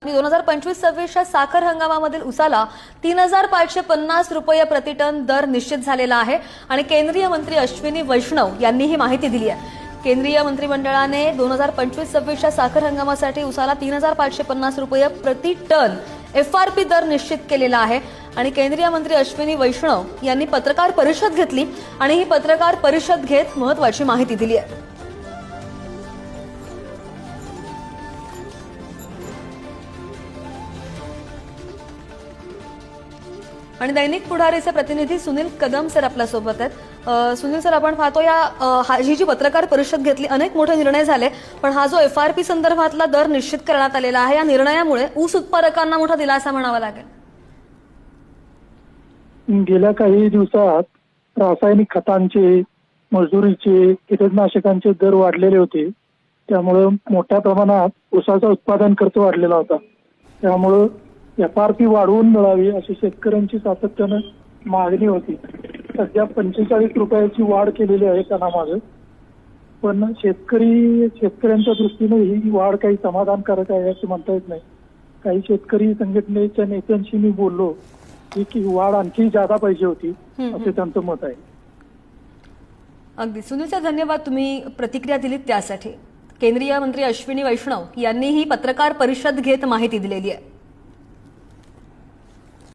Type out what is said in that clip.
2025-26च्या साखर हंगामामधील उसाला 3,550 रुपये प्रति टन दर निश्चित झालेला आहे आणि केंद्रीय मंत्री अश्विनी वैष्णव यांनी ही माहिती दिली आहे। केंद्रीय मंत्रिमंडळाने 2025-26च्या साखर हंगामासाठी उसाला 3,550 रुपये प्रति टन FRP दर निश्चित केलेला आहे आणि केंद्रीय मंत्री अश्विनी वैष्णव यांनी पत्रकार परिषद घेतली आणि ही पत्रकार परिषद घेत महत्त्वाची माहिती दिली आहे। आणि दैनिक पुढारीचे प्रतिनिधी सुनील कदम सर आपल्या सोबत आहेत। सुनील सर, आपण पाहतो ही जी पत्रकार परिषद घेतली, अनेक मोठे निर्णय झाले, पण हा जो FRP संदर्भातला दर निश्चित करण्यात आलेला आहे, या निर्णयामुळे ऊस उत्पादकांना मोठा दिलासा म्हणावा लागेल। गेल्या काही दिवसात रासायनिक खतांचे, मजुरीचे, कीटकनाशकांचे दर वाढलेले होते, त्यामुळे मोठ्या प्रमाणात ऊसाचा उत्पादन खर्च वाढलेला होता। त्यामुळे FRP वाढवून मिळावी अशी शेतकऱ्यांची सातत्यानं मागणी होती। सध्या 45 रुपयाची वाढ केलेली आहे त्यामागे, पण शेतकऱ्यांच्या दृष्टीने ही वाढ काही समाधानकारक आहे असं म्हणता येत नाही। काही शेतकरी संघटनेच्या नेत्यांशी मी बोललो की वाढ आणखी जादा पाहिजे होती असे त्यांचं मत आहे। अगदी सुनील सर, धन्यवाद, तुम्ही प्रतिक्रिया दिलीत त्यासाठी। केंद्रीय मंत्री अश्विनी वैष्णव यांनी ही पत्रकार परिषद घेत माहिती दिलेली आहे।